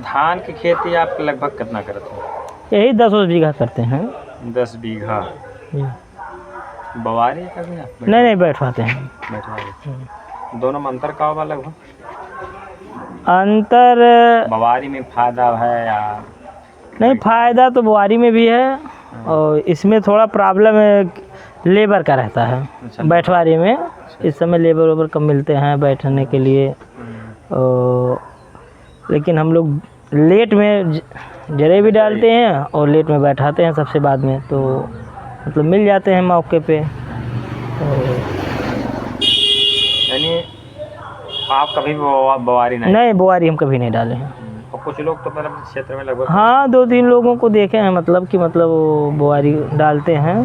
धान की खेती आप लगभग कितना करते हैं? यही 10 बीघा करते हैं। 10 बीघा। जी। बवारी का भी आप नहीं नहीं बैठवाते हैं। बैठवा दोनों में अंतर का होगा लगभग? अंतर बवारी में फायदा है या नहीं, फ़ायदा तो बुआरी में भी है और इसमें थोड़ा प्रॉब्लम है, लेबर का रहता है। अच्छा, बैठवारी में इस समय लेबर वेबर कम मिलते हैं बैठने के लिए। और लेकिन हम लोग लेट में जरे भी डालते हैं और लेट में बैठाते हैं सबसे बाद में, तो मतलब मिल जाते हैं मौके पे। यानी आप कभी भी बवारी नहीं बुआरी हम कभी नहीं डाले हैं। और कुछ लोग तो मतलब क्षेत्र में लगभग हाँ 2-3 लोगों को देखे हैं, मतलब कि मतलब वो बुआरी डालते हैं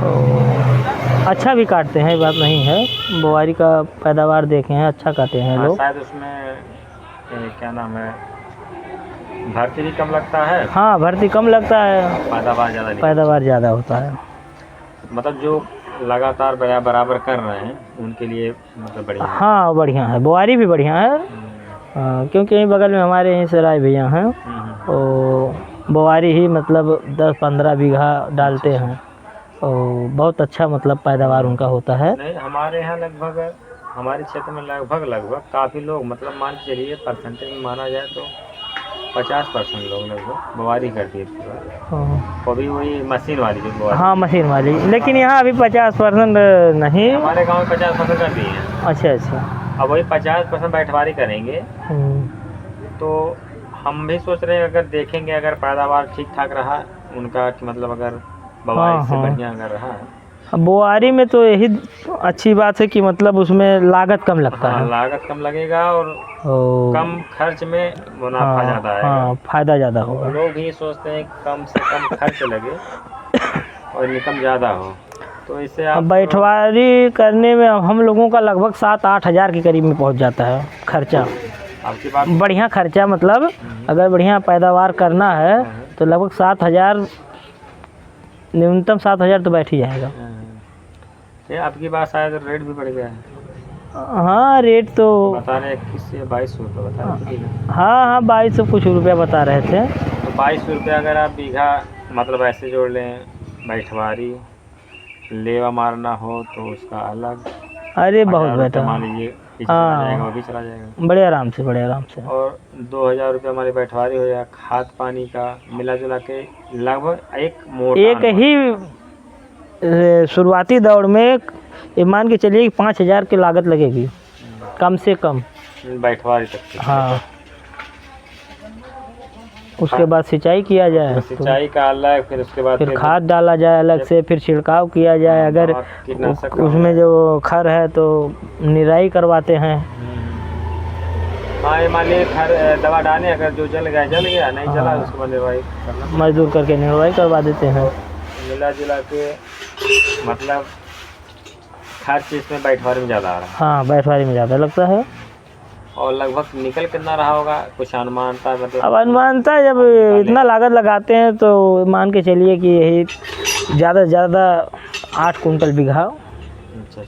और अच्छा भी काटते हैं, बात नहीं है। बुआरी का पैदावार देखे हैं, अच्छा काटे हैं लोग। शायद उसमें क्या नाम है, भर्ती भी कम लगता है। हाँ भर्ती कम लगता है, पैदावार ज़्यादा होता है। मतलब जो लगातार बराबर कर रहे हैं उनके लिए मतलब बढ़िया है। हाँ बढ़िया है, बुआरी भी बढ़िया है। क्योंकि यहीं बगल में हमारे यहीं से राय भैया हैं और बुआरी ही मतलब 10-15 बीघा डालते हैं और बहुत अच्छा मतलब पैदावार उनका होता है। नहीं हमारे यहाँ लगभग, हमारे क्षेत्र में लगभग काफ़ी लोग मतलब मान के चलिए परसेंटेज में माना जाए तो 50% लोग लगभग बुआरी करती है पूरा। वो भी वही मशीन वाली जो बुआरी। हाँ मशीन वाली, लेकिन यहाँ अभी 50% नहीं। हमारे गांव में 50% कर दिए हैं। अच्छा अच्छा। अब वही 50% बैठवारी करेंगे तो हम भी सोच रहे हैं अगर देखेंगे अगर पैदावार ठीक ठाक रहा उनका कि मतलब अगर बवारी से बढ़िया अगर रहा। बुआरी में तो यही अच्छी बात है कि मतलब उसमें लागत कम लगता है। लागत कम लगेगा और कम खर्च में मुनाफा ज़्यादा है। हाँ फायदा ज़्यादा होगा। लोग भी सोचते हैं कम से कम खर्च लगे और इनकम ज़्यादा हो, तो इससे आप बैठवारी करने में हम लोगों का लगभग 7-8 हज़ार के करीब में पहुंच जाता है खर्चा। आपकी बात बढ़िया खर्चा, मतलब अगर बढ़िया पैदावार करना है तो लगभग 7,000, न्यूनतम 7,000 तो बैठ ही जाएगा। ये आपकी बात शायद रेट भी बढ़ गया है। हाँ रेट तो बता रहे 21 से 22 रुपये बता रहे थे। हाँ 2200 कुछ रुपया बता रहे थे। तो 22 रुपये अगर आप बीघा मतलब ऐसे जोड़ लें, बैठवारी लेवा मारना हो तो उसका अलग। अरे बहुत बेटर, मान लीजिए जाएगा वो भी चला जाएगा बड़े आराम से, बड़े आराम से। और 2000 रुपये हमारी बैठवारी हो जाए, खाद पानी का मिला जुला के लगभग एक ही शुरुआती दौर में ये मान के चलिए 5,000 की लागत लगेगी कम से कम बैठवारी तक। हाँ उसके बाद सिंचाई किया जाए, सिंचाई का अलग, फिर उसके बाद फिर खाद डाला जाए अलग से, फिर छिड़काव किया जाए, अगर उसमें जो खर है तो निराई करवाते हैं। हाँ ये मान लीजिए खर दवा डालें, अगर जो जल गया नहीं जला उसको निराई करना, मजदूर करके निराई करवा देते हैं। मिला जुला के मतलब खर्च इसमें बैठवारी में ज़्यादा आ रहा है। हाँ बैठवारी में ज़्यादा लगता है। और लगभग निकल कितना रहा होगा कुछ अनुमानता? मतलब अब अनुमानता जब इतना लागत लगाते हैं तो मान के चलिए कि यही ज़्यादा से ज़्यादा 8 कुंटल बीघा। अच्छा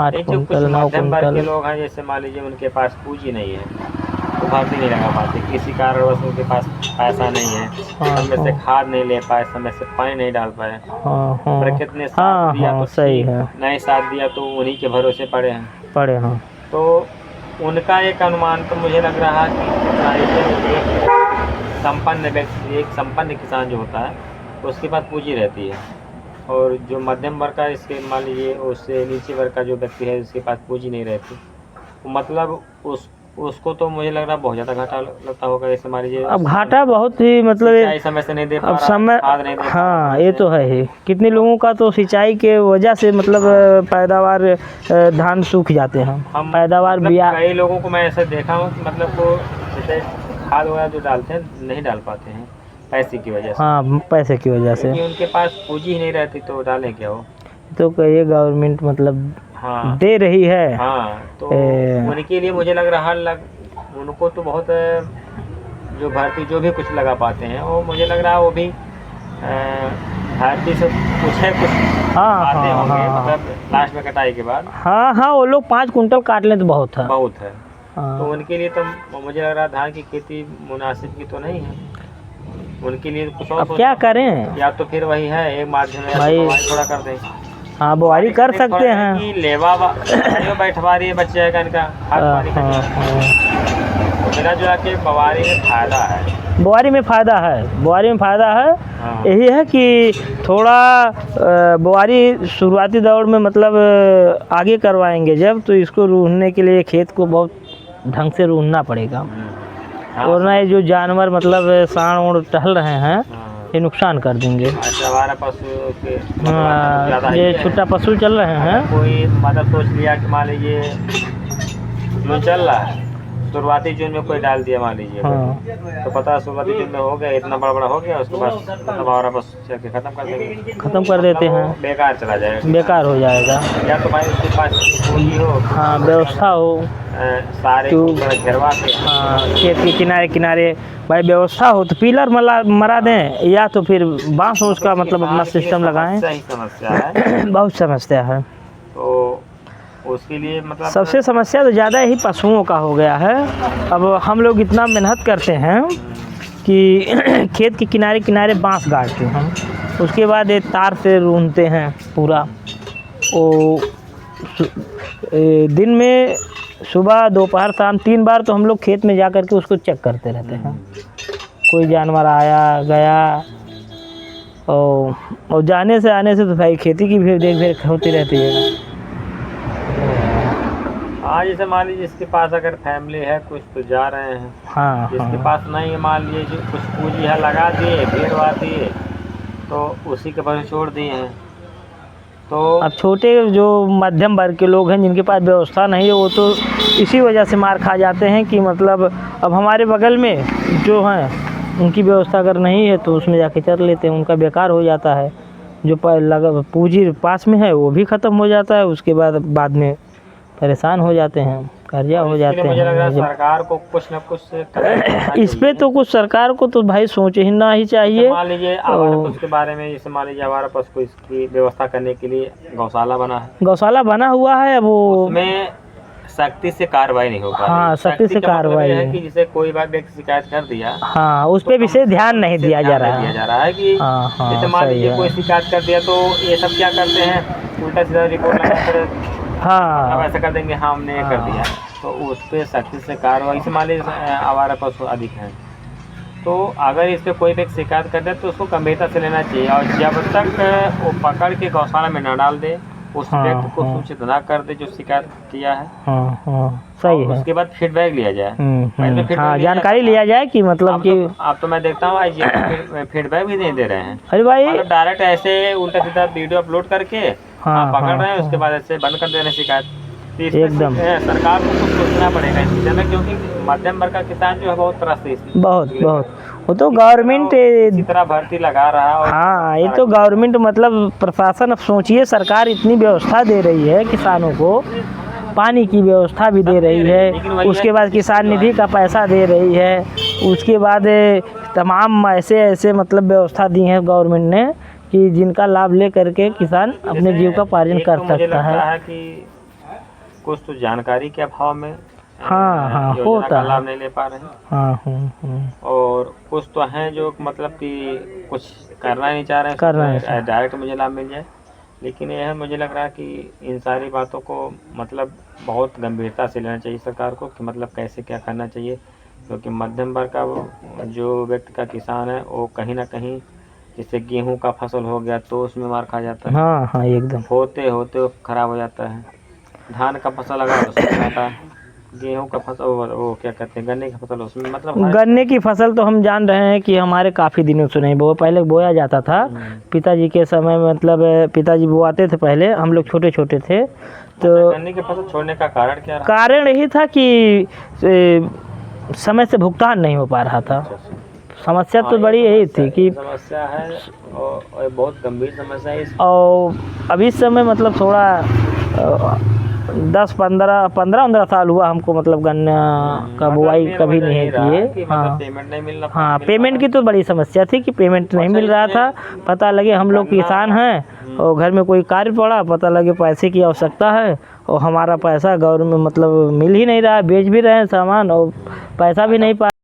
8 कुंटल 9 कुंटल के लोग हैं जैसे मान लीजिए उनके पास पूंजी नहीं है तो भर्ती नहीं लगा पाते, किसी कारणवश उनके पास पैसा नहीं है, समय से खाद नहीं ले पाए, समय से पानी नहीं डाल पाए, प्रकृति ने साथ दिया तो सही है, नहीं साथ दिया तो उन्हीं के भरोसे पड़े हैं। तो उनका एक अनुमान तो मुझे लग रहा है कि संपन्न व्यक्ति, एक संपन्न किसान जो होता है उसके पास पूंजी रहती है और जो मध्यम वर्ग का, इसके मान लीजिए उससे नीचे वर्ग का जो व्यक्ति है उसके पास पूंजी नहीं रहती, मतलब उसको तो मुझे लग रहा है बहुत ज़्यादा घाटा लगता होगा। जैसे मान लीजिए अब घाटा बहुत ही मतलब समय से नहीं दे पा रहा, समय खाद नहीं दे, हाँ ये तो है ही। कितने लोगों का तो सिंचाई के वजह से मतलब पैदावार धान सूख जाते हैं, हम पैदावार मतलब कई लोगों को मैं ऐसे देखा हूँ कि मतलब वो जैसे खाद वगैरह जो डालते हैं नहीं डाल पाते हैं पैसे की वजह से। हाँ पैसे की वजह से, उनके पास पूंजी ही नहीं रहती तो डालें क्या वो। तो कहिए गवर्नमेंट मतलब दे रही है। हाँ तो उनके लिए मुझे लग रहा उनको तो बहुत जो भर्ती जो भी कुछ लगा पाते हैं वो मुझे लग रहा है वो भी भर्ती से कुछ आते होंगे, मतलब लास्ट में कटाई के बाद। हाँ वो लोग 5 कुंटल काट लें तो बहुत है। हाँ। तो उनके लिए तो मुझे लग रहा धान की खेती मुनासिब की तो नहीं है, उनके लिए कुछ और अब क्या करें या तो फिर वही है एक माध्यम है, भाई। थोड़ा कर दें। हाँ बुआरी कर सकते हैं। कि लेवा बैठवा रही है बच्चे का इनका खाद पानी का, तो मेरा जो है कि बवारी में फ़ायदा है, बुआरी में फ़ायदा है, बुआरी में फ़ायदा है। हाँ। यही है कि थोड़ा बुआरी शुरुआती दौर में मतलब आगे करवाएंगे जब, तो इसको रूढ़ने के लिए खेत को बहुत ढंग से रूढ़ना पड़ेगा। हाँ, और ना ये जो जानवर मतलब साँड़ ओड़ टहल रहे हैं, ये नुकसान कर देंगे। अच्छा, हमारा पशु के हाँ, ये छोटा पशु चल रहे हैं। कोई मतलब सोच लिया कि मान लीजिए जून चल रहा है, शुरुआती जून में कोई डाल दिया मान लीजिए, हाँ। तो पता है शुरुआती जून में हो गया, इतना बड़ा बड़ा हो गया, उसके बाद मतलब हमारा बस चल खत्म कर देंगे, ख़त्म कर देते हैं, बेकार चला जाएगा, बेकार हो जाएगा। या तो भाई उसके पास पूंजी हो, हाँ व्यवस्था हो, सारे घेरवा के, हाँ खेत के किनारे किनारे भाई व्यवस्था हो तो पिलर मरा दें, या तो फिर बांस उसका मतलब अपना सिस्टम लगाएं। सही समस्या है बहुत समस्या है। तो उसके लिए मतलब सबसे समस्या तो ज़्यादा ही पशुओं का हो गया है। अब हम लोग इतना मेहनत करते हैं कि खेत के किनारे किनारे बांस गाड़ते हैं, उसके बाद ये तार से रूंधते हैं पूरा। वो दिन में सुबह दोपहर शाम 3 बार तो हम लोग खेत में जा कर के उसको चेक करते रहते हैं, कोई जानवर आया गया। और जाने से आने से तो भाई खेती की भी देख रेख होती रहती है। हाँ, जैसे मान लीजिए जिसके पास अगर फैमिली है कुछ तो जा रहे हैं, हाँ, जिसके हाँ। पास नहीं है मान लीजिए जो कुछ पूंजी है लगा दिए, घेरवा दिए, तो उसी के भरोसे छोड़ दिए हैं। तो अब छोटे जो मध्यम वर्ग के लोग हैं जिनके पास व्यवस्था नहीं है, वो तो इसी वजह से मार खा जाते हैं कि मतलब अब हमारे बगल में जो हैं उनकी व्यवस्था अगर नहीं है तो उसमें जाके चल लेते हैं, उनका बेकार हो जाता है। जो लगा पूंजी पास में है वो भी ख़त्म हो जाता है, उसके बाद में परेशान हो जाते हैं, कर्जा हो जाते मुझे लग रहा है हैं। सरकार को कुछ न कुछ इस पे तो कुछ सरकार को तो भाई सोचना ही चाहिए। मान लीजिए आवारा पशु के बारे में, जैसे मान लीजिए आवारा पशु को इसकी व्यवस्था करने के लिए गौशाला बना है, गौशाला बना हुआ है, वो उसमें सख्ती से कार्रवाई नहीं हो पा रही। हाँ, सख्ती से कार्रवाई है कि जिसे कोई बार व्यक्ति शिकायत कर दिया, हाँ उस पे विशेष ध्यान नहीं दिया जा रहा है कि हाँ, जैसे मान लीजिए कोई शिकायत कर दिया तो ये सब क्या करते हैं, उल्टा सीधा रिपोर्ट लगा कर हाँ, अब ऐसा कर देंगे हाँ हमने ये कर दिया, तो उस पर सख्ती से कार्रवाई से मान लीजिए आवारा पशु अधिक हैं, तो अगर इस पर कोई व्यक्ति शिकायत कर दे तो उसको गंभीरता से लेना चाहिए, और जब तक वो पकड़ के गौशाला में न डाल दे, उस व्यक्ति को सूचित ना कर दे जो शिकायत किया है। सही है। उसके बाद फीडबैक लिया जाए, हाँ जानकारी लिया जाए कि मतलब कि अब तो मैं देखता हूँ फीडबैक भी नहीं दे रहे हैं। अरे भाई मतलब डायरेक्ट ऐसे उल्टा सीधा वीडियो अपलोड करके पकड़ रहे हैं, उसके बाद ऐसे बंद कर दे रहे हैं शिकायत। एकदम सरकार को कुछ सोचना पड़ेगा इस विषय में, क्योंकि मध्यम वर्ग का किसान जो है बहुत त्रस्त है इसमें। बहुत वो तो गवर्नमेंट इसी तरह भर्ती लगा रहा है। हाँ ये तो गवर्नमेंट मतलब प्रशासन, अब सोचिए सरकार इतनी व्यवस्था दे रही है किसानों को, पानी की व्यवस्था भी दे रही है, उसके बाद किसान निधि का पैसा दे रही है, उसके बाद तमाम ऐसे मतलब व्यवस्था दी है गवर्नमेंट ने कि जिनका लाभ ले करके किसान अपने जीविकोपार्जन कर सकता है। कि कुछ तो जानकारी के अभाव में हाँ होता है, लाभ नहीं ले पा रहे हैं। और कुछ तो हैं जो मतलब कि कुछ करना नहीं चाह रहे हैं, डायरेक्ट मुझे लाभ मिल जाए। लेकिन यह मुझे लग रहा है कि इन सारी बातों को मतलब बहुत गंभीरता से लेना चाहिए सरकार को, कि मतलब कैसे क्या करना चाहिए, क्योंकि मध्यम वर्ग का जो व्यक्ति का किसान है वो कहीं ना कहीं, जैसे गेहूं का फसल हो गया तो उसमें मार खा जाता है। हाँ एकदम होते होते खराब हो जाता है। धान का फसल लगा उसमें आता है, गेहूं का फसल वो क्या कहते हैं गन्ने की फसल, उसमें मतलब गन्ने की फसल तो हम जान रहे हैं कि हमारे काफ़ी दिनों से नहीं पहले बोया जाता था पिताजी के समय में, मतलब पिताजी बोआते थे पहले, हम लोग छोटे छोटे थे। तो गन्ने की फसल छोड़ने का कारण क्या रहा? कारण यही था कि समय से भुगतान नहीं हो पा रहा था। समस्या तो बड़ी यही थी कि समस्या है और बहुत गंभीर समस्या है। और अब इस समय मतलब थोड़ा 15 साल हुआ हमको, मतलब गन्ना का बुआई कभी नहीं किए। हाँ पेमेंट नहीं मिलना। हाँ, पेमेंट की तो बड़ी समस्या थी कि पेमेंट नहीं मिल रहा था। पता लगे हम लोग किसान हैं और घर में कोई कार्य पड़ा, पता लगे पैसे की आवश्यकता है और हमारा पैसा गवर्नमेंट मतलब मिल ही नहीं रहा है, बेच भी रहे हैं सामान और पैसा भी नहीं पा